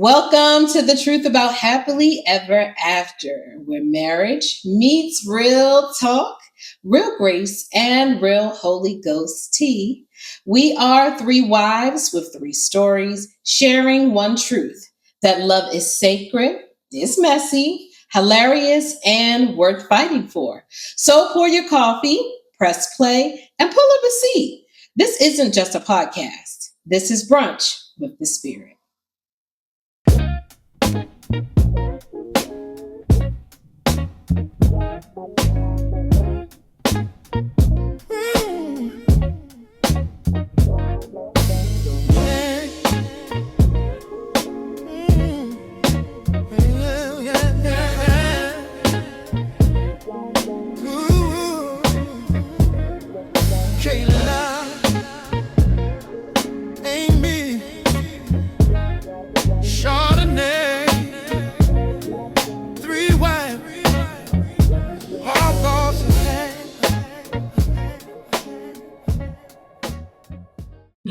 Welcome to the truth about happily ever after, where marriage meets real talk, real grace, and real Holy Ghost tea. We are three wives with three stories, sharing one truth that love is sacred, is messy, hilarious, and worth fighting for. So pour your coffee, press play, and pull up a seat. This isn't just a podcast. This is brunch with the Spirit. Kayla, Amy, Chardoneé, three wives, all thoughts in hand.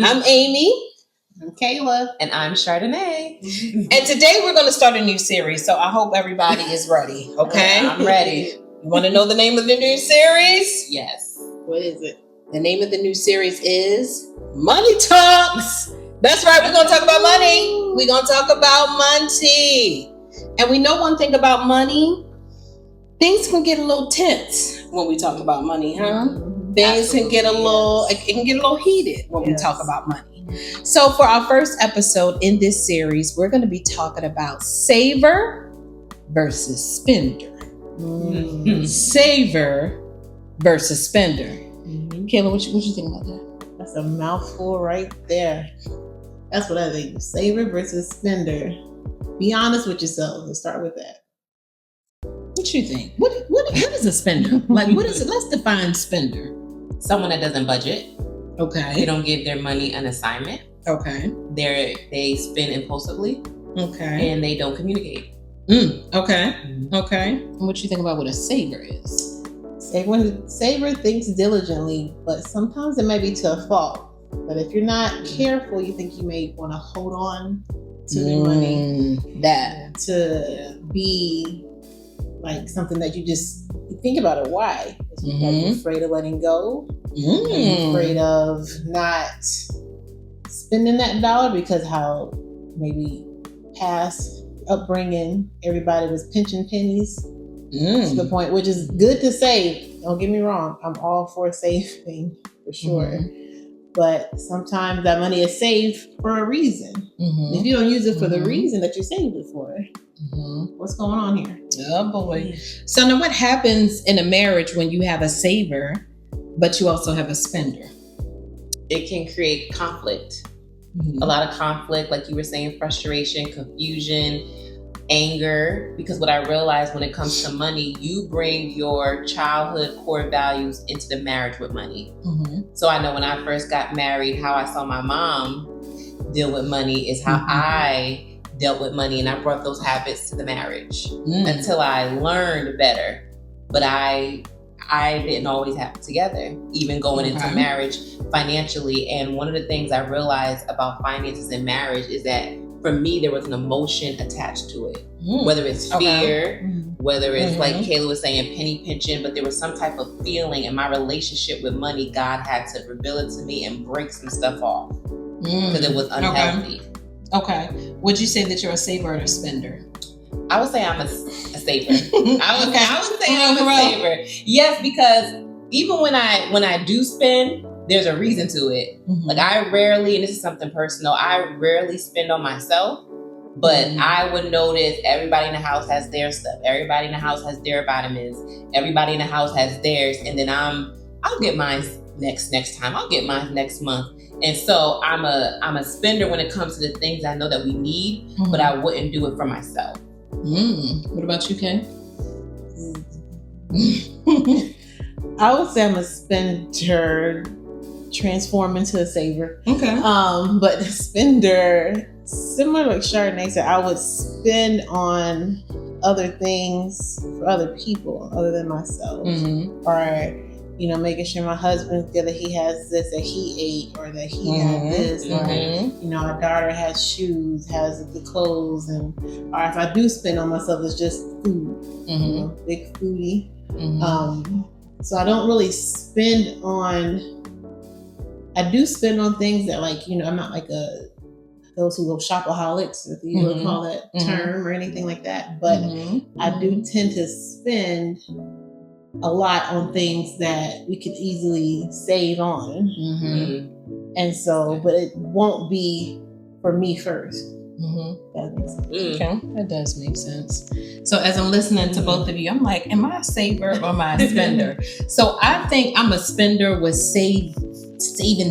I'm Amy. I'm Kayla. And I'm Chardoneé. And today we're going to start a new series, so I hope everybody is ready, okay? I'm ready. You want to know the name of the new series? Yes. What is it? The name of the new series is Money Talks. That's right, we're going to talk about money. We're going to talk about money. And we know one thing about money. Things can get a little tense when we talk about money, huh? Mm-hmm. Things can get a little, it can get a little heated when we talk about money. So for our first episode in this series, we're going to be talking about saver versus spender. Mm-hmm. Saver versus spender. Mm-hmm. Kayla, what you think about that? That's a mouthful right there. That's what I think. Saver versus spender. Be honest with yourself. Let's start with that. What you think? What is a spender? Like, what is it? Let's define spender. Someone that doesn't budget. They Okay. don't give their money an assignment. Okay. They spend impulsively Okay. and they don't communicate. Okay. Okay. And what you think about what a saver is? Saver thinks diligently, but sometimes it may be to a fault. But if you're not careful, you think you may want to hold on to the money That. to be like something that you think about it. Why? Because you're afraid of letting go. You're afraid of not spending that dollar because how maybe past upbringing, everybody was pinching pennies to the point, which is good to save. Don't get me wrong. I'm all for saving for sure. But sometimes that money is saved for a reason. If you don't use it for the reason that you saved it for, what's going on here? Oh boy. So now what happens in a marriage when you have a saver, but you also have a spender? It can create conflict. A lot of conflict, like you were saying, frustration, confusion, anger. Because what I realized when it comes to money, you bring your childhood core values into the marriage with money. So I know when I first got married, how I saw my mom deal with money is how I dealt with money, and I brought those habits to the marriage until I learned better. But I didn't always have it together, even going into marriage financially. And one of the things I realized about finances in marriage is that for me, there was an emotion attached to it, whether it's fear, whether it's like Kayla was saying, penny pinching, but there was some type of feeling in my relationship with money. God had to reveal it to me and break some stuff off because it was unhealthy. Okay. Would you say that you're a saver or a spender? I would say I'm a saver. I would say I'm a saver. Yes, because even when I do spend, there's a reason to it. Like I rarely, and this is something personal, I rarely spend on myself, but I would notice everybody in the house has their stuff. Everybody in the house has their vitamins. Everybody in the house has theirs. And then I'll get mine next time. I'll get mine next month. And so I'm a spender when it comes to the things I know that we need, but I wouldn't do it for myself. What about you, Kay? I would say I'm a spender transform into a saver. Okay. But spender, similar like Chardoneé said, I would spend on other things for other people other than myself. Or making sure my husband's good, that he has this, that he ate, or that he had this, or our daughter has shoes, has the clothes, or if I do spend on myself, it's just food, big foodie. So I don't really spend on. I do spend on things that, like, I'm not like those who go shopaholics, if you would call that term, or anything like that. But I do tend to spend a lot on things that we could easily save on. And so, but it won't be for me first. That makes sense. Okay, that does make sense. So as I'm listening to both of you, I'm like, am I a saver or am I a spender? So I think I'm a spender with saving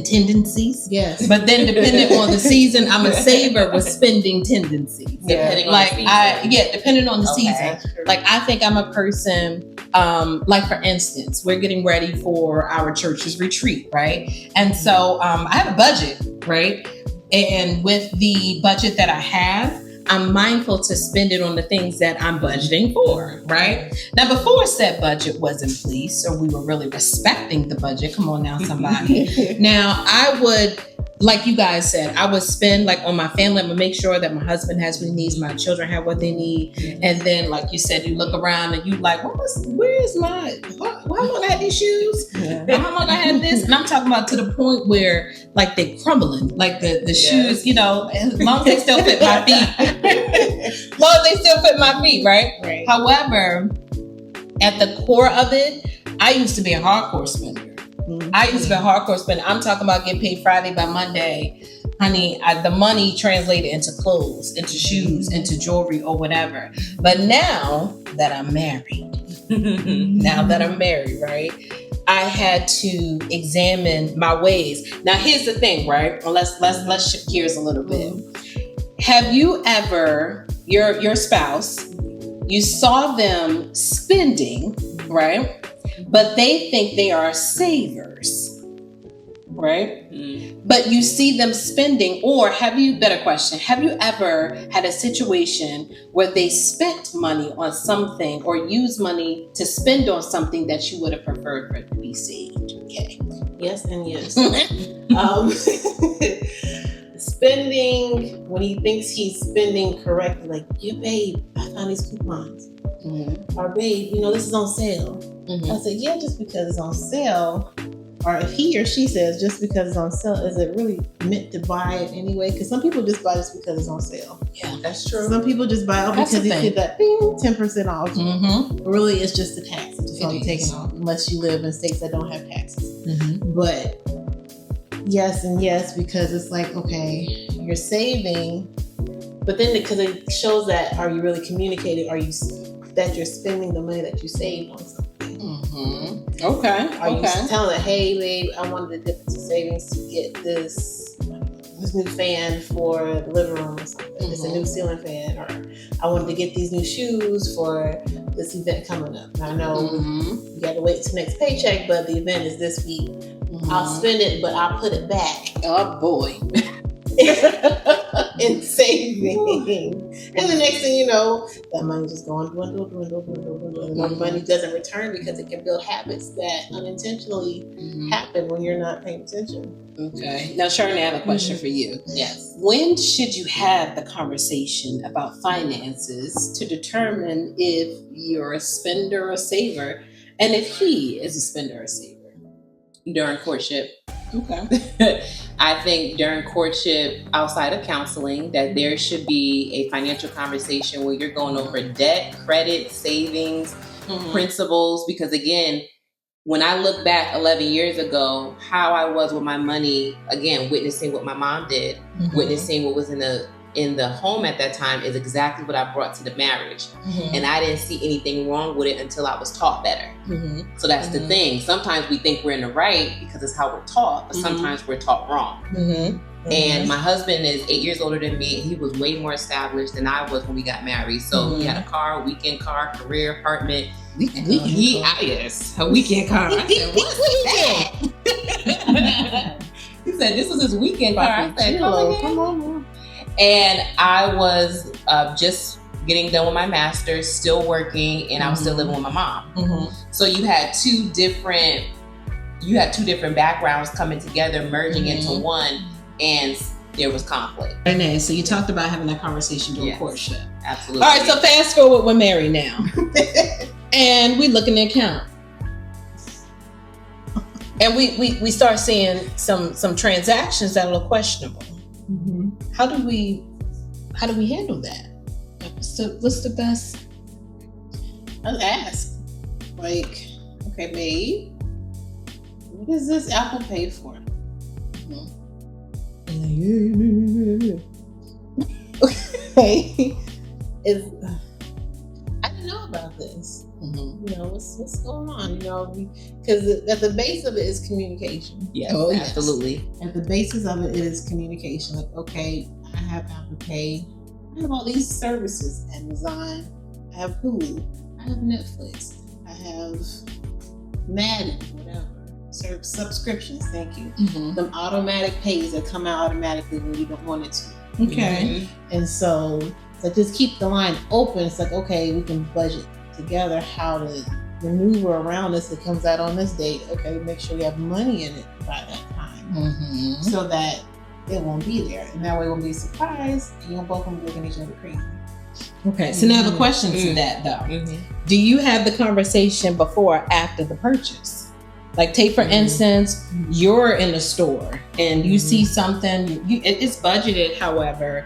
tendencies. Yes. But then depending on the season, I'm a saver with spending tendencies. Depending on like the season. Depending on the season. Like I think I'm a person, like for instance, we're getting ready for our church's retreat, right? And so I have a budget, right? And with the budget that I have, I'm mindful to spend it on the things that I'm budgeting for, right? Now, before said budget was in place, or we were really respecting the budget, come on now, somebody. Now, I would, like you guys said, I would spend like on my family. I'm gonna make sure that my husband has what he needs, my children have what they need. And then, like you said, you look around and you like, why long I had these shoes? How long I had this? And I'm talking about to the point where like they crumbling, like the shoes, as long as they still fit my feet. As long as they still fit my feet, right? However, at the core of it, I used to be a hardcore spender. I used to be a hardcore spender. I'm talking about getting paid Friday by Monday. Honey, the money translated into clothes, into shoes, into jewelry, or whatever. But now that I'm married, right? I had to examine my ways. Now, here's the thing, right? Well, let's shift gears a little bit. Have you ever, your spouse, you saw them spending, right? But they think they are savers, right? But you see them spending, or better question, have you ever had a situation where they spent money on something or used money to spend on something that you would have preferred for it to be saved? Okay. Yes and yes. Spending, when he thinks he's spending correctly, like, yeah, babe, I found these coupons. Or babe, this is on sale. I said, yeah, just because it's on sale. Or if he or she says just because it's on sale, is it really meant to buy it anyway? Because some people just buy this because it's on sale. Yeah, that's true. Some people just buy it because you get that 10% off. But really, it's just the tax. It's only taken off, unless you live in states that don't have taxes. But yes and yes, because it's like, okay, you're saving, but then because it shows that, are you really communicating? Are you that you're spending the money that you saved on something? Okay. Are you telling her, hey, babe, I wanted to dip into savings to get this new fan for the living room or something. It's a new ceiling fan. Or I wanted to get these new shoes for this event coming up. And I know you got to wait till next paycheck, but the event is this week. I'll spend it, but I'll put it back. Oh, boy. In saving. And the next thing you know, that money just going dwindle. And the money doesn't return because it can build habits that unintentionally happen when you're not paying attention. Okay. Now, Chardoneé, I have a question for you. Yes. When should you have the conversation about finances to determine if you're a spender or saver, and if he is a spender or saver? During courtship. Okay. I think during courtship, outside of counseling, that there should be a financial conversation where you're going over debt, credit, savings, principles. Because again, when I look back 11 years ago, how I was with my money, again, witnessing what my mom did, witnessing what was in the home at that time, is exactly what I brought to the marriage. And I didn't see anything wrong with it until I was taught better. So that's the thing. Sometimes we think we're in the right because it's how we're taught, but sometimes we're taught wrong. And my husband is 8 years older than me. He was way more established than I was when we got married. So he had a car, weekend car, career, apartment. Yes, a weekend car. I said, what's that? He said, this was his weekend car. I said, come on. And I was just getting done with my master's, still working, and I was still living with my mom. So you had two different you had two different backgrounds coming together, merging into one, and there was conflict. Renee, so you talked about having that conversation during courtship. Absolutely. All right, so fast forward, we're married now. And we look in the account. And we start seeing some transactions that look questionable. Mm-hmm. How do we handle that? What's the best? I'll ask. Like, okay, babe, what is this Apple Pay for? Okay. I didn't know about this. Mm-hmm. You know, what's going on? You know, because at the base of it is communication. Yes, yes. absolutely. At the basis of it is communication. Like, okay, I have Apple Pay. I have all these services. Amazon. I have Hulu. I have Netflix. I have Madden, whatever. Subscriptions, thank you. Mm-hmm. Them automatic pays that come out automatically when you don't want it to. Okay. And so just keep the line open. It's like, okay, we can budget together how to maneuver around this. It comes out on this date. Okay, make sure we have money in it by that time. Mm-hmm. So that it won't be there. And that way we'll be surprised and you'll both be looking at each other crazy. Okay, so now the question to that though. Do you have the conversation before or after the purchase? Like, take for instance, you're in the store and you see something, it's budgeted, however,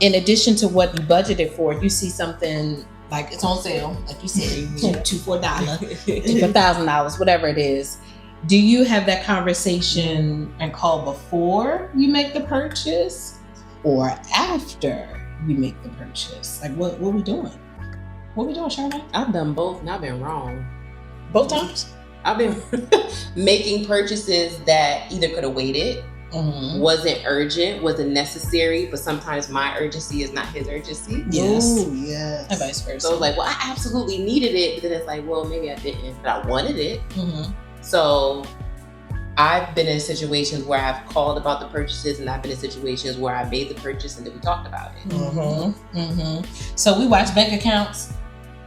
in addition to what you budgeted for, you see something like it's on sale, like you said, $2 for $1, $2 for $1,000, whatever it is. Do you have that conversation and call before you make the purchase or after you make the purchase? Like, what we doing? What we doing, Charlotte? I've done both and I've been wrong. Both times? I've been making purchases that either could have waited, wasn't urgent, wasn't necessary, but sometimes my urgency is not his urgency. Yes. Ooh, yes. And vice versa. So it's like, well, I absolutely needed it, but then it's like, well, maybe I didn't, but I wanted it. So I've been in situations where I've called about the purchases, and I've been in situations where I made the purchase and then we talked about it. So we watch bank accounts.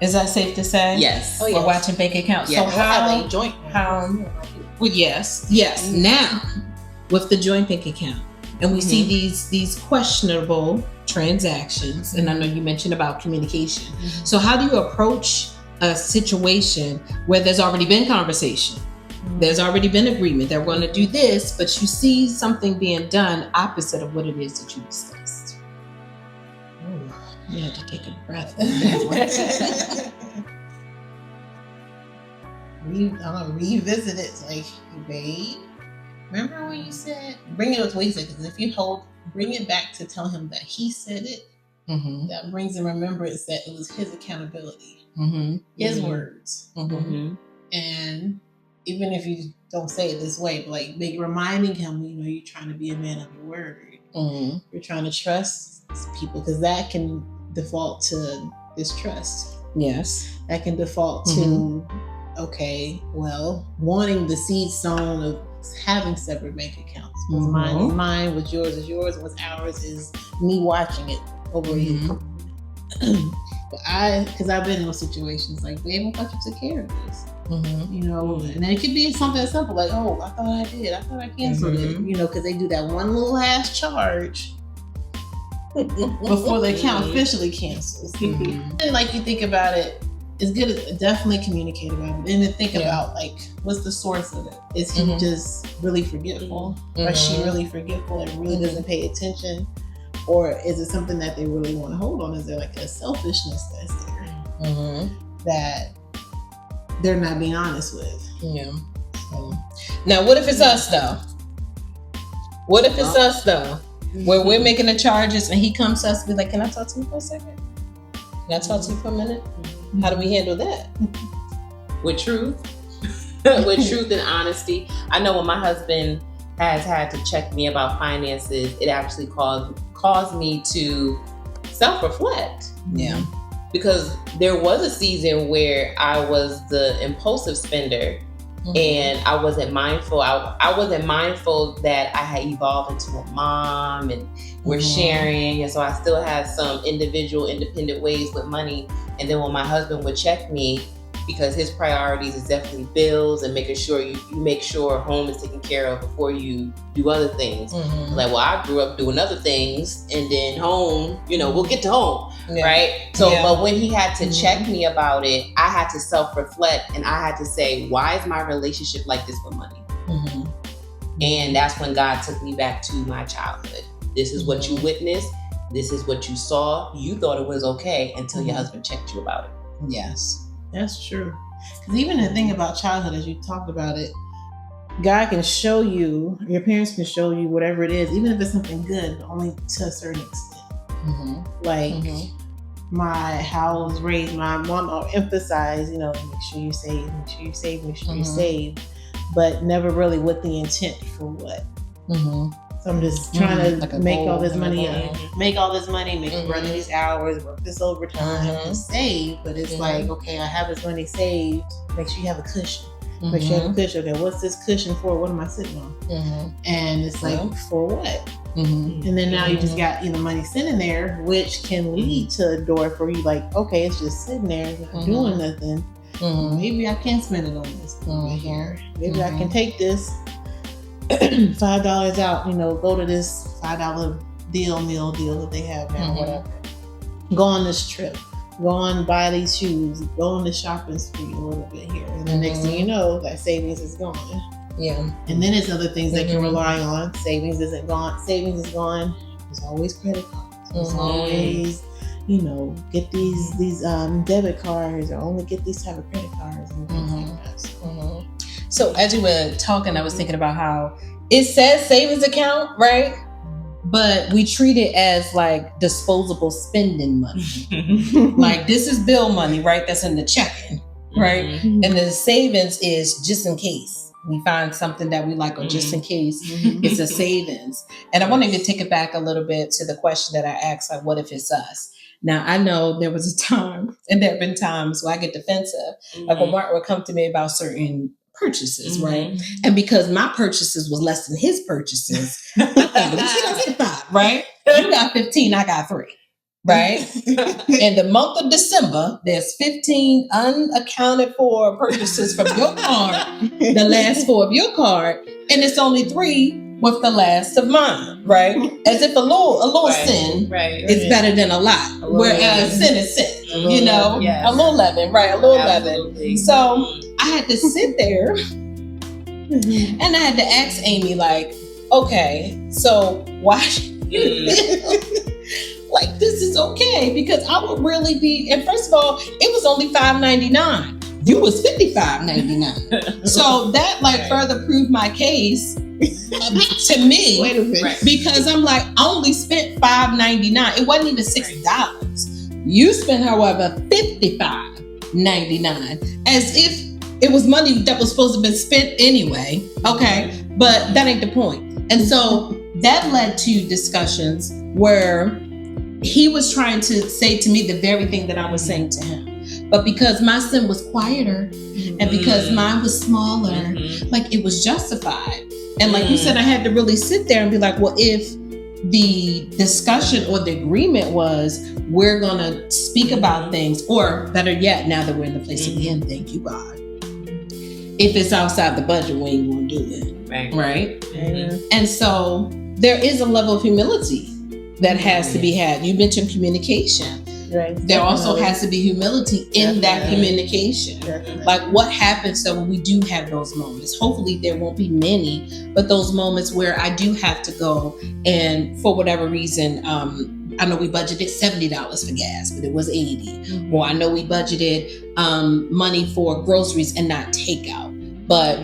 Is that safe to say? Yes. Oh, yes. We're watching bank accounts. Yes. So how? Have a joint. Well, yes. Now, with the joint bank account, and we see these questionable transactions, and I know you mentioned about communication. So how do you approach a situation where there's already been conversation? There's already been agreement that we're going to do this, but you see something being done opposite of what it is that you discussed. You had to take a breath. Revisit it. It's like, babe, remember when you said, bring it up to what he said, because if you bring it back to tell him that he said it, that brings in remembrance that it was his accountability, his words. And even if you don't say it this way, but like reminding him, you know, you're trying to be a man of your word. You're trying to trust people, because that can default to distrust. Yes. That can default to, okay, well, wanting the seed sown of having separate bank accounts. What's mine is mine, what's yours is yours, what's ours is me watching it over you. But because I've been in those situations, like, babe, I thought you took care of this. You know, and then it could be something simple like, oh, I thought I did. I thought I canceled it. You know, because they do that one little ass charge before the account officially cancels. And like, you think about it, it's good to definitely communicate about it, and to think about, like, what's the source of it? Is he just really forgetful? Or is she really forgetful and really doesn't pay attention? Or is it something that they really want to hold on? Is there like a selfishness that's there that they're not being honest with? Yeah. Now, what if it's us though? What if it's us though? Where we're making the charges and he comes to us and be like, can I talk to you for a second? Can I talk to you for a minute? How do we handle that? With truth. With truth and honesty. I know when my husband has had to check me about finances, it actually caused me to self-reflect. Yeah. Because there was a season where I was the impulsive spender, and I wasn't mindful. I wasn't mindful that I had evolved into a mom, and we're sharing, and so I still had some independent ways with money. And then when my husband would check me, because his priorities is definitely bills and making sure you make sure home is taken care of before you do other things. Like, well, I grew up doing other things, and then home, we'll get to home, right? So, but when he had to check me about it, I had to self-reflect, and I had to say, why is my relationship like this with money? And that's when God took me back to my childhood. This is what you witnessed. This is what you saw. You thought it was okay until your husband checked you about it. Yes. That's true. Because even the thing about childhood, as you talked about it, God can show you, your parents can show you whatever it is, even if it's something good, only to a certain extent. Like how I was raised, my mom emphasized, make sure you save, make sure you save, make sure you save, but never really with the intent for what. So I'm just trying to make all this money, make run these hours, work this overtime, and save. But it's like, okay, I have this money saved. Make sure you have a cushion. Make sure you have a cushion. Okay, what's this cushion for? What am I sitting on? And it's like, for what? And then now you just got money sitting there, which can lead to a door for you. Like, okay, it's just sitting there, it's not doing nothing. Maybe I can spend it on this right here. Maybe I can take this $5 out, go to this $5 meal deal that they have now, whatever. Go on this trip, go on, buy these shoes, go on the shopping spree a little bit here, and the next thing you know, that savings is gone. And then it's other things they can rely on. Savings isn't gone. Savings is gone. There's always credit cards. There's always, get these debit cards, or only get these type of credit cards and things like that. So as you were talking, I was thinking about how it says savings account, right? But we treat it as like disposable spending money. Like, this is bill money, right? That's in the checking, right? And the savings is just in case we find something that we like, or just in case it's a savings. And I wanted to take it back a little bit to the question that I asked, like, what if it's us? Now, I know there was a time, and there have been times where I get defensive. Like, when Mark would come to me about certain purchases, right? And because my purchases was less than his purchases, I thought, let's get 5, right? You got 15, I got 3, right? In the month of December, there's 15 unaccounted for purchases from your card, the last 4 of your card, and it's only 3 with the last of mine, right? As if a little sin is better than a lot, whereas sin is sin, a little leaven, right? A little leaven. So I had to sit there and I had to ask Amy, like, okay, so why like, this is okay, because I would really be, and first of all, it was only $5.99. You was $55.99. So that further proved my case to me. Wait a minute. Because I'm like, I only spent $5.99. It wasn't even $6. You spent, however, $55.99, as if it was money that was supposed to have been spent anyway. Okay, but that ain't the point. And so that led to discussions where he was trying to say to me the very thing that I was saying to him. But because my sin was quieter and because mine was smaller, like, it was justified. And like you said, I had to really sit there and be like, well, if the discussion or the agreement was, we're going to speak about things, or better yet, now that we're in the place of the end, thank you, God. If it's outside the budget, we ain't going to do it. Right? And so there is a level of humility that has to be had. You mentioned communication. Right. There also has to be humility in that communication. Like, what happens so when we do have those moments? Hopefully there won't be many, but those moments where I do have to go, and for whatever reason, I know we budgeted $70 for gas, but it was $80. Or I know we budgeted money for groceries and not takeout, but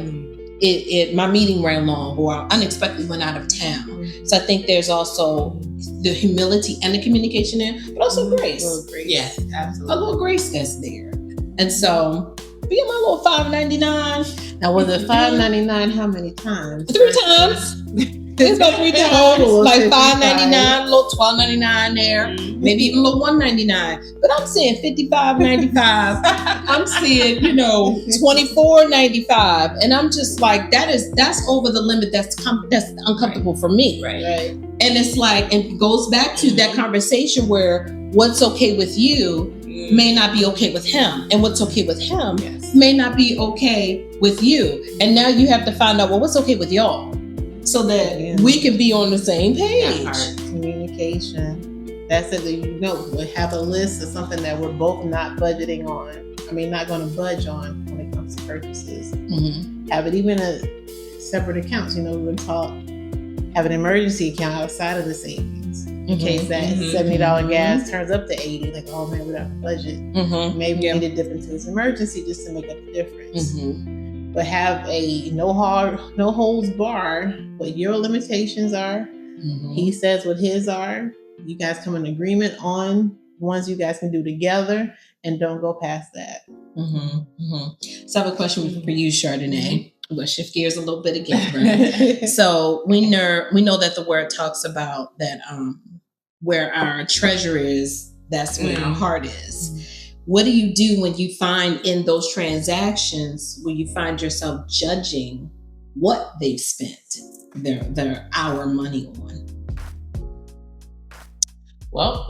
my meeting ran long, or I unexpectedly went out of town. So I think there's also the humility and the communication there, but also grace. Yes, absolutely. A little grace that's there. And so, being my little $5.99. Now, was it $5.99 how many times? 3 times. It's about 3 times. Like $5.99, a little $12.99 there, maybe even a little $1.99. But I'm saying $55.95. I'm saying, $24.95, and I'm just like, that's over the limit. That's uncomfortable for me. Right. And it's like, and it goes back to that conversation where what's okay with you may not be okay with him, and what's okay with him may not be okay with you. And now you have to find out, well, what's okay with y'all, so that we can be on the same page. Communication. That's it. We have a list of something that we're both not budgeting on. Not going to budge on when it comes to purchases. Have it even a separate accounts. We've been taught, have an emergency account outside of the savings in case that $70 gas turns up to $80. Like, oh man, we don't have a budget. Maybe we need to dip into this emergency just to make up the difference. But have a no holds barred what your limitations are. He says what his are. You guys come in agreement on ones you guys can do together, and don't go past that. So I have a question for you, Chardoneé. We're going to shift gears a little bit again. So we know that the word talks about that where our treasure is, that's where our heart is. What do you do when you find in those transactions where you find yourself judging what they've spent our money on? Well,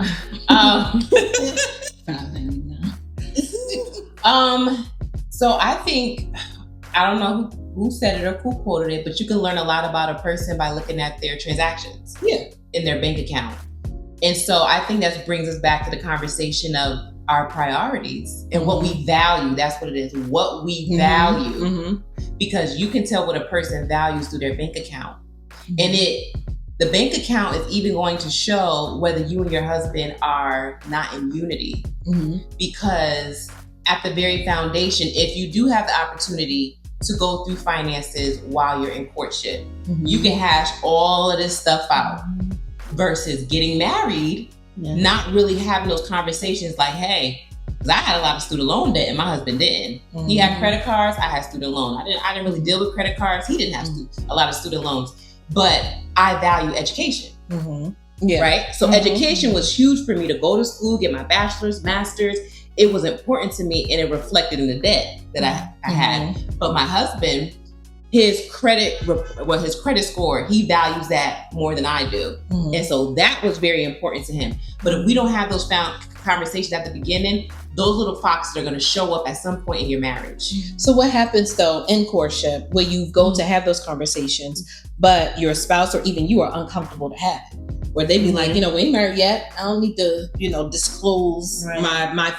so I think, I don't know who said it or who quoted it, but you can learn a lot about a person by looking at their transactions in their bank account. And so I think that brings us back to the conversation of our priorities and what we value. That's what it is, what we value. Because you can tell what a person values through their bank account. And the bank account is even going to show whether you and your husband are not in unity. Because at the very foundation, if you do have the opportunity to go through finances while you're in courtship, you can hash all of this stuff out versus getting married, not really having those conversations like, hey, because I had a lot of student loan debt and my husband didn't. He had credit cards, I had student loan. I didn't really deal with credit cards. He didn't have a lot of student loans, but I value education. Right? So education was huge for me to go to school, get my bachelor's, master's. It was important to me, and it reflected in the debt that I had. But my husband, his credit score, he values that more than I do. And so that was very important to him. But if we don't have those conversations at the beginning, those little foxes are going to show up at some point in your marriage. So what happens though in courtship where you go to have those conversations, but your spouse or even you are uncomfortable to have it? Where they be like, we ain't married yet. I don't need to, disclose my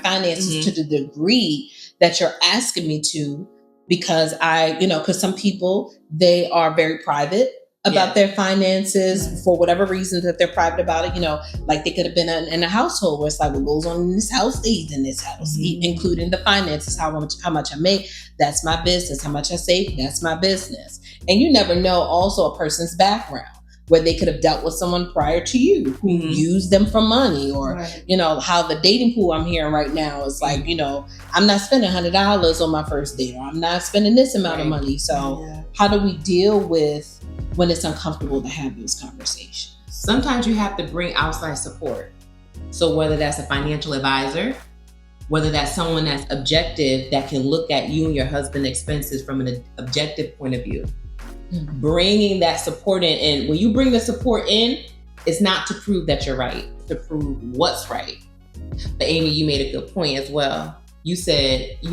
finances to the degree that you're asking me to, because because some people, they are very private about their finances for whatever reason that they're private about it. Like they could have been in a household where it's like, what goes on in this house stays in this house, including the finances, how much I make, that's my business. How much I save, that's my business. And you never know also a person's background, where they could have dealt with someone prior to you who used them for money, or, how the dating pool I'm hearing right now is like, I'm not spending $100 on my first date, or I'm not spending this amount of money. So how do we deal with when it's uncomfortable to have those conversations? Sometimes you have to bring outside support. So whether that's a financial advisor, whether that's someone that's objective that can look at you and your husband's expenses from an objective point of view. Bringing that support in, and when you bring the support in, it's not to prove that you're right, to prove what's right. But Amy, you made a good point as well. You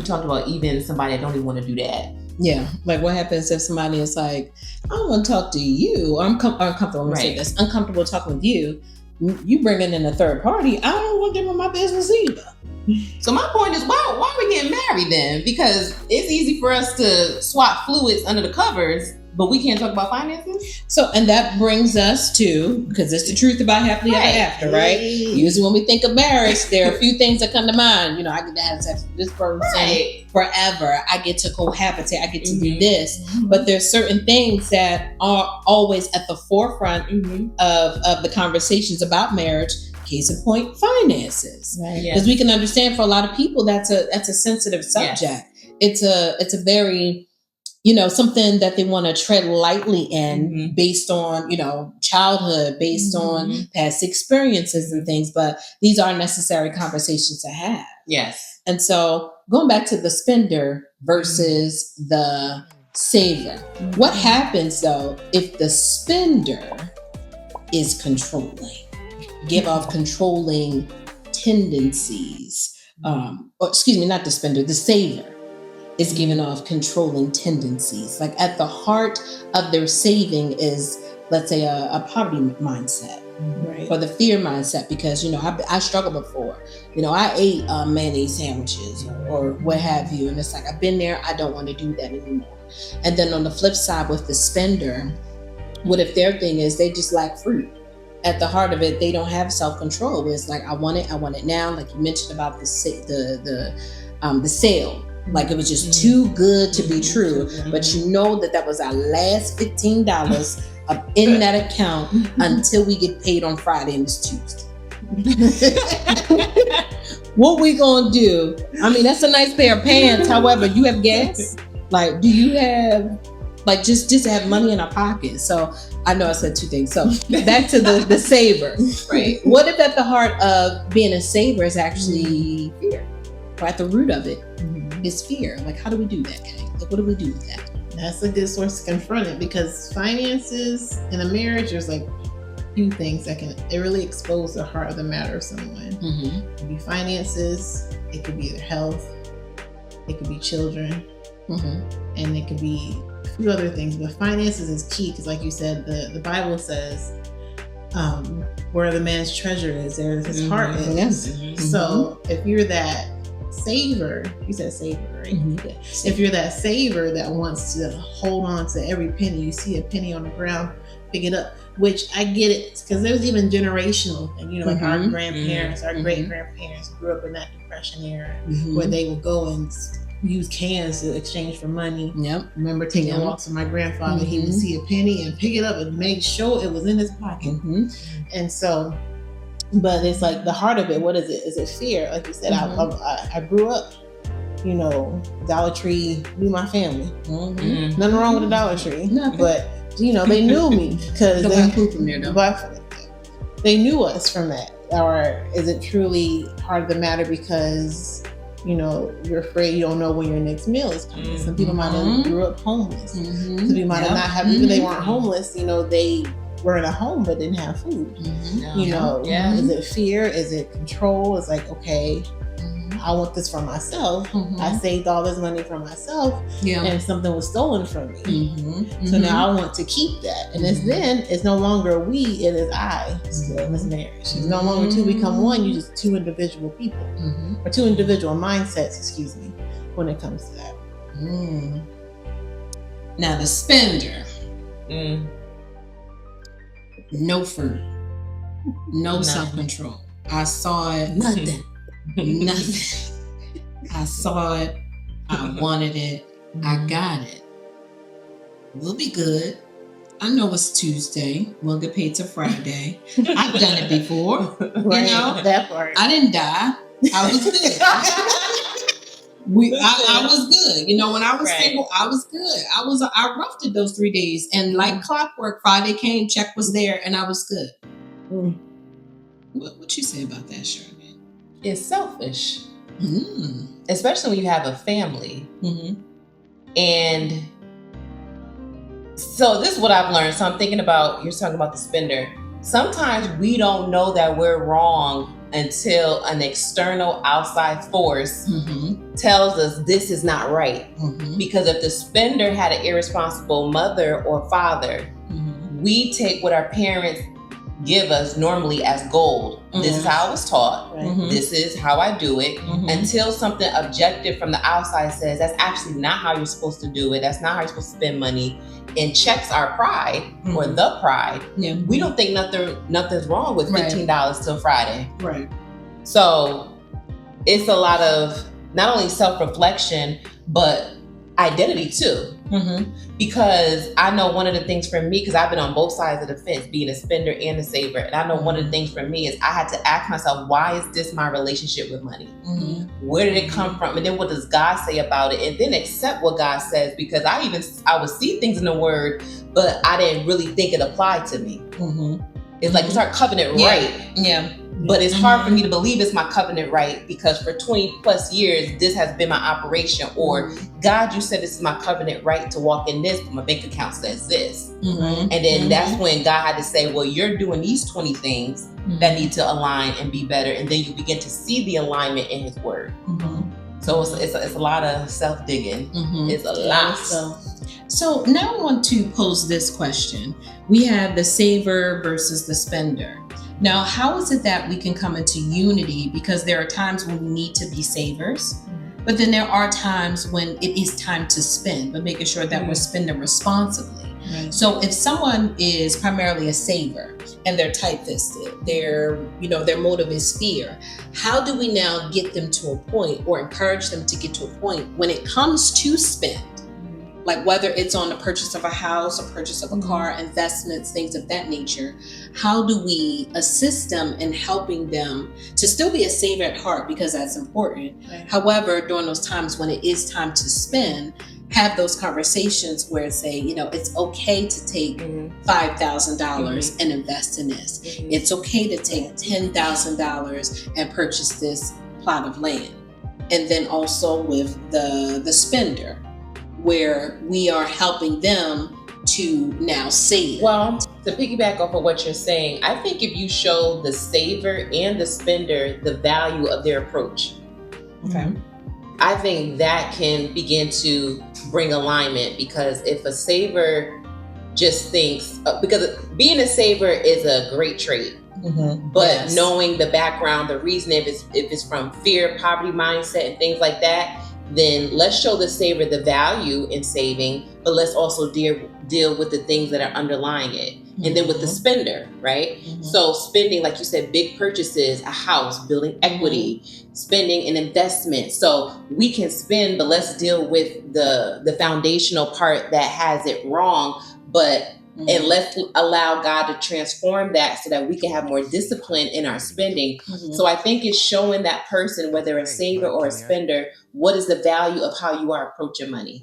talked about even somebody that don't even want to do that. Yeah, like what happens if somebody is like, I don't want to talk to you. I'm uncomfortable. I'm gonna say this, uncomfortable talking with you. You bringing in a third party, I don't want them in my business either. So my point is, why are we getting married then? Because it's easy for us to swap fluids under the covers, but we can't talk about finances. So, and that brings us to, because it's the truth about happily ever after, right? Usually when we think of marriage, there are a few things that come to mind. I get to have sex with this person forever. I get to cohabitate. I get to do this. But there's certain things that are always at the forefront of the conversations about marriage. Case in point, finances. Because we can understand for a lot of people, that's a sensitive subject. It's a very, something that they want to tread lightly in based on, childhood, based on past experiences and things. But these are necessary conversations to have. Yes. And so going back to the spender versus the saver, what happens though if the spender is controlling? Give off controlling tendencies. Not the spender, the saver is giving off controlling tendencies. Like at the heart of their saving is, let's say, a poverty mindset. Right. Or the fear mindset, because I struggled before. I ate mayonnaise sandwiches or what have you, and it's like I've been there. I don't want to do that anymore. And then on the flip side, with the spender, what if their thing is they just lack fruit? At the heart of it, they don't have self-control. It's like I want it now. Like you mentioned about the sale. Like it was just too good to be true. But that was our last $15 in that account until we get paid on Friday and it's Tuesday. What we gonna do? I mean, that's a nice pair of pants. However, you have gas. Like, do you have just to have money in our pocket? So I know I said two things. So back to the saver. Right. What if at the heart of being a saver is actually fear? Or at the root of it is fear. Like, how do we do that, Kay? Like, what do we do with that? That's a good source to confront it, because finances in a marriage, there's like a few things that it really expose the heart of the matter of someone. It could be finances, it could be their health, it could be children, and it could be a few other things. But finances is key, because like you said, the Bible says, where the man's treasure is, there his heart is. So if you're that saver, you said saver, right? If you're that saver that wants to hold on to every penny, you see a penny on the ground, pick it up. Which I get it, because there's even generational thing, like our grandparents, our great grandparents grew up in that Depression era, where they would go and use cans to exchange for money. Remember taking walks with my grandfather, he would see a penny and pick it up and make sure it was in his pocket. And so, but it's like the heart of it, what is it? Is it fear? Like you said, I grew up, Dollar Tree knew my family. Nothing wrong with the Dollar Tree. But, they knew me because they knew us from that. Or is it truly heart of the matter because, you're afraid you don't know when your next meal is coming? Some people might have grew up homeless. Some people might have not have, even they weren't homeless, they were in a home but didn't have food. Is it fear? Is it control? It's like, okay, I want this for myself. I saved all this money for myself, and something was stolen from me. So now I want to keep that. And it's no longer we, it is I still in this marriage. It's no longer two become one, you just two individual people. Or two individual mindsets, when it comes to that. Now the spender. No fruit. No self-control. I saw it. Nothing. I saw it. I wanted it. I got it. We'll be good. I know it's Tuesday. We'll get paid till Friday. I've done it before. Right, that part. I didn't die. I was good. I was good. When I was single, I was good. I roughed it those 3 days, and like clockwork, Friday came, check was there, and I was good. What you say about that, Chardoneé? It's selfish, especially when you have a family. And so this is what I've learned. So I'm thinking about, you're talking about the spender. Sometimes we don't know that we're wrong until an external outside force tells us this is not right. Because if the spender had an irresponsible mother or father, we take what our parents give us normally as gold. This is how I was taught. This is how I do it. Until something objective from the outside says that's actually not how you're supposed to do it. That's not how you're supposed to spend money. And checks our pride or the pride. We don't think nothing's wrong with $15 till Friday. So it's a lot of not only self-reflection, but identity too. Because I know one of the things for me, because I've been on both sides of the fence, being a spender and a saver, and I know one of the things for me is I had to ask myself, why is this my relationship with money? Where did it come from? And then what does God say about it? And then accept what God says, because I would see things in the Word, but I didn't really think it applied to me. It's like it's our covenant right. But it's hard for me to believe it's my covenant right, because for 20 plus years, this has been my operation. Or, God, you said this is my covenant right to walk in this, but my bank account says this. And then that's when God had to say, well, you're doing these 20 things that need to align and be better. And then you begin to see the alignment in his word. So it's a lot of self-digging. It's a lot. So now I want to pose this question. We have the saver versus the spender. Now, how is it that we can come into unity? Because there are times when we need to be savers, but then there are times when it is time to spend, but making sure that we're spending responsibly. So if someone is primarily a saver and they're tight-fisted, their motive is fear, how do we now get them to a point, or encourage them to get to a point when it comes to spend? Like whether it's on the purchase of a house or purchase of a car, investments, things of that nature, how do we assist them in helping them to still be a saver at heart, because that's important. However, during those times when it is time to spend, have those conversations where say, it's okay to take $5,000 and invest in this. It's okay to take $10,000 and purchase this plot of land. And then also with the spender, where we are helping them to now save. Well, to piggyback off of what you're saying, I think if you show the saver and the spender the value of their approach, I think that can begin to bring alignment. Because if a saver just thinks, because being a saver is a great trait, but knowing the background, the reason, if it's from fear, poverty mindset, and things like that, then let's show the saver the value in saving, but let's also deal with the things that are underlying it. And then with the spender, right? So spending, like you said, big purchases, a house, building equity, spending an investment. So we can spend, but let's deal with the foundational part that has it wrong. But and let's allow God to transform that so that we can have more discipline in our spending. So I think it's showing that person, whether a saver or a spender, what is the value of how you are approaching money.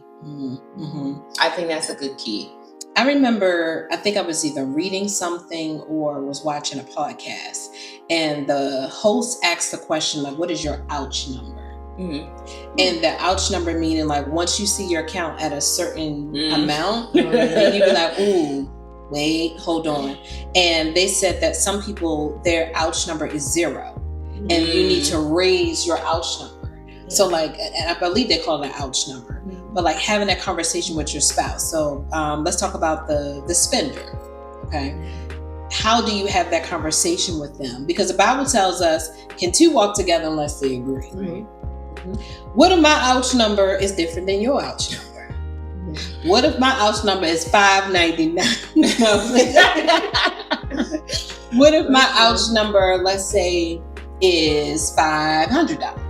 I think that's a good key. I remember, I think I was either reading something or was watching a podcast, and the host asked the question, like, what is your ouch number? And the ouch number meaning, like, once you see your account at a certain amount, then you be like, ooh, wait, hold on. And they said that some people, their ouch number is 0, and you need to raise your ouch number. So like, and I believe they call it an ouch number, but like having that conversation with your spouse. So let's talk about the spender, okay? How do you have that conversation with them? Because the Bible tells us, can two walk together unless they agree? What if my ouch number is different than your ouch number? What if my ouch number is $5.99? What if my ouch number, let's say, is $500?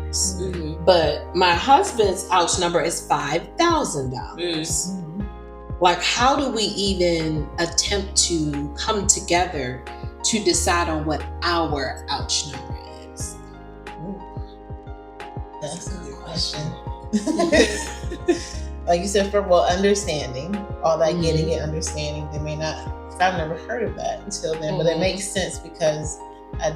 But my husband's ouch number is $5,000. Like, how do we even attempt to come together to decide on what our ouch number is? That's a good question. Like you said, understanding, all that getting and understanding, they may not, I've never heard of that until then, but it makes sense because I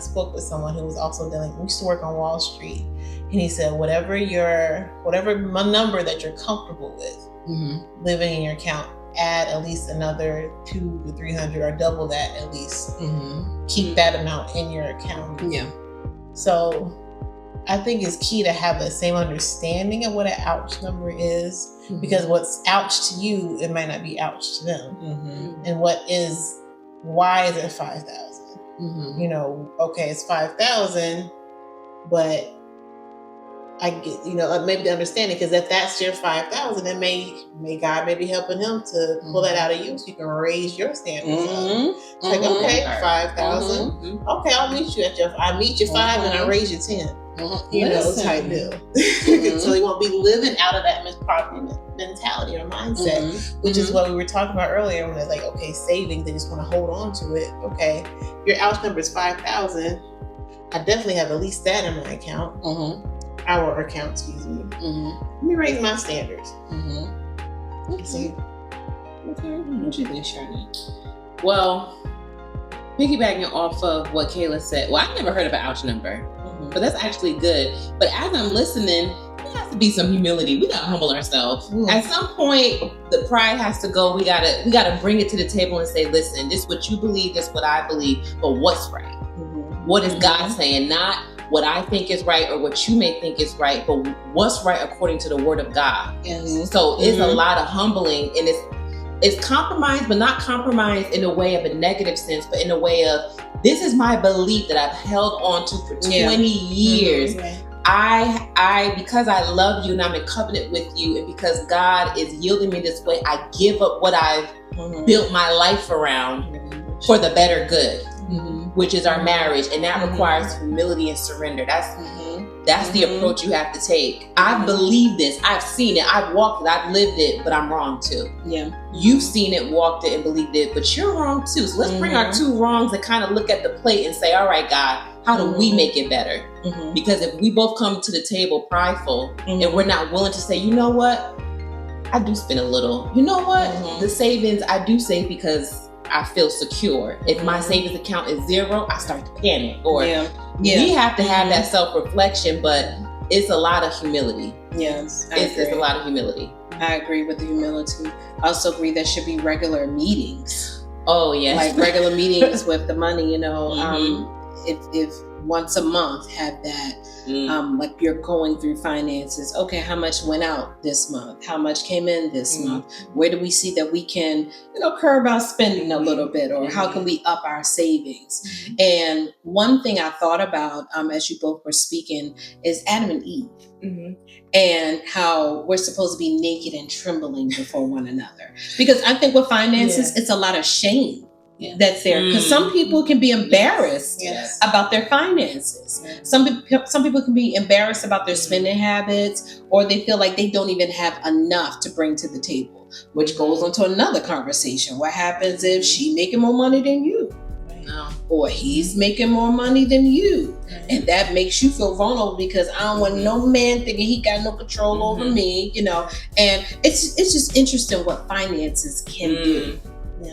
spoke with someone who was also we used to work on Wall Street, and he said, whatever number that you're comfortable with living in your account, add at least another 200 to 300 or double that at least. Keep that amount in your account. So I think it's key to have the same understanding of what an ouch number is, because what's ouch to you, it might not be ouch to them. And why is it 5,000? Okay, it's 5,000, but I get, maybe the understanding, because if that's your 5,000, then may God may be helping him to pull that out of you so you can raise your standards up. It's like, okay, 5,000. Okay, I'll meet you I meet you 5 and I raise you 10. Type deal. So you won't be living out of that poverty mentality or mindset, which is what we were talking about earlier when it's like, okay, savings, they just want to hold on to it. Okay, your ouch number is 5,000. I definitely have at least that in my account. Our account, excuse me. Let me raise my standards. Okay. What you think, Chardoneé? Well, piggybacking off of what Kayla said, well, I never heard of an ouch number, but that's actually good. But as I'm listening, there has to be some humility. We gotta humble ourselves. At some point, the pride has to go. We gotta bring it to the table and say, listen, this is what you believe, this is what I believe, but what's right? What is God saying? Not what I think is right or what you may think is right, but what's right according to the word of God. So it's a lot of humbling, and it's compromise, but not compromise in a way of a negative sense, but in a way of, this is my belief that I've held on to for 20 years. I because I love you and I'm in covenant with you, and because God is yielding me this way, I give up what I've built my life around for the better good, which is our marriage. And that requires humility and surrender. That's the approach you have to take. I believe this. I've seen it. I've walked it. I've lived it, but I'm wrong too. You've seen it, walked it, and believed it, but you're wrong too. So let's bring our two wrongs and kind of look at the plate and say, all right, God, how do we make it better? Because if we both come to the table prideful and we're not willing to say, you know what? I do spend a little. You know what? The savings I do save because I feel secure. If my savings account is zero, I start to panic. Or we have to have that self-reflection, but it's a lot of humility. Yes, it's a lot of humility. I agree with the humility. I also agree there should be regular meetings. Oh, yes. Like regular meetings with the money, you know. If once a month have that, like you're going through finances. Okay, how much went out this month? How much came in this month? Where do we see that we can, curb our spending a little bit, or how can we up our savings? And one thing I thought about as you both were speaking is Adam and Eve. And how we're supposed to be naked and trembling before one another. Because I think with finances, it's a lot of shame that's there. Because some people can be embarrassed about their finances. Some people can be embarrassed about their spending habits, or they feel like they don't even have enough to bring to the table, which goes on to another conversation. What happens if she making more money than you? Or he's making more money than you, and that makes you feel vulnerable because I don't want no man thinking he got no control over me, and it's just interesting what finances can do,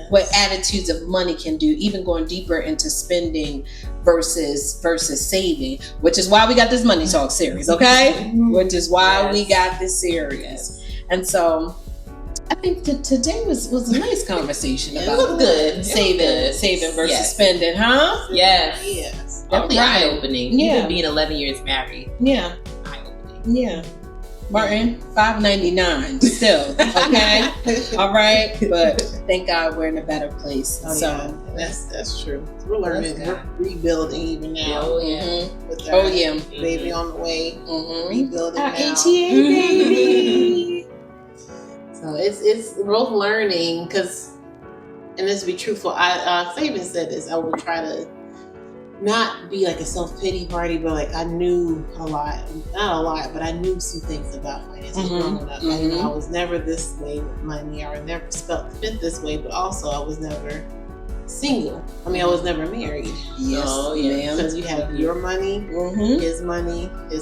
what attitudes of money can do, even going deeper into spending versus saving, which is why we got this money talk series, okay? Which is why we got this series. And so I think today was a nice conversation about good saving versus spending, huh? Yes. Definitely eye-opening. Even being 11 years married. Eye-opening. Martin, $5.99 still, okay? All right, but thank God we're in a better place. That's true. We're learning, we're rebuilding even now. With our baby on the way, rebuilding our now. ATA baby. So it's both learning, because, and let's be truthful, I even said this, I would try to not be like a self-pity party, but like I knew not a lot, but I knew some things about finances growing up. I was never this way with money, or I never spent this way, but also I was never single. I mean, I was never married. Because you have your money, his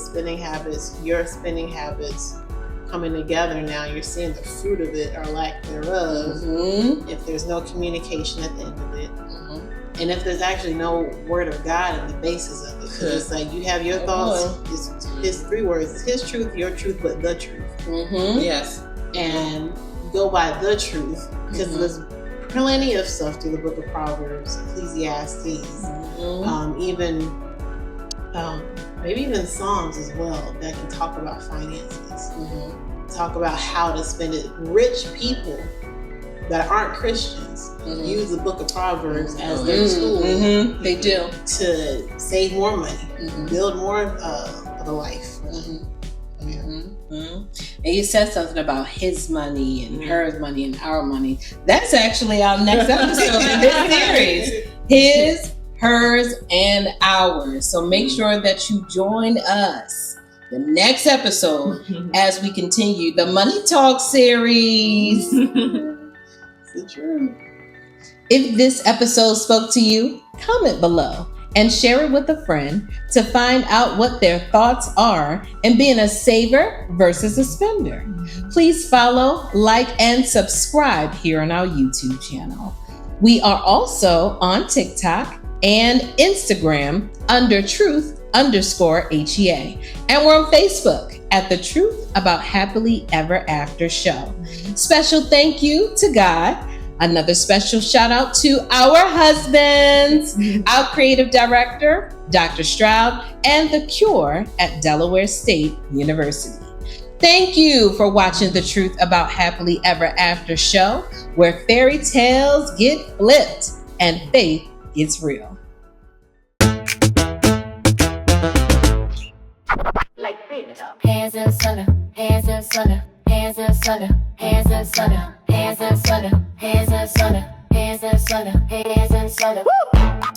spending habits, your spending habits coming together. Now you're seeing the fruit of it or lack thereof. If there's no communication at the end of it, and if there's actually no word of God in the basis of it, because it's like you have your thoughts. It's his 3 words: it's his truth, your truth, but the truth. Yes. And go by the truth, because there's plenty of stuff through the book of Proverbs, Ecclesiastes, maybe even Psalms as well, that can talk about finances, talk about how to spend it. Rich people that aren't Christians use the book of Proverbs as their tool. They do. To save more money, build more of a life. And you said something about his money and her money and our money. That's actually our next episode in this series. His, hers, and ours. So make sure that you join us the next episode as we continue the Money Talk series. It's true. If this episode spoke to you, comment below and share it with a friend to find out what their thoughts are in being a saver versus a spender. Please follow, like, and subscribe here on our YouTube channel. We are also on TikTok and Instagram under truth_HEA. And we're on Facebook at The Truth About Happily Ever After Show. Special thank you to God. Another special shout out to our husbands, our creative director, Dr. Stroud, and The Cure at Delaware State University. Thank you for watching The Truth About Happily Ever After Show, where fairy tales get flipped and faith gets real. Hands up, son up, hands up, son up, hands up, son up, hands up, son up, hands up, son up, hands up, son up, hands up, son up, hands up, son up.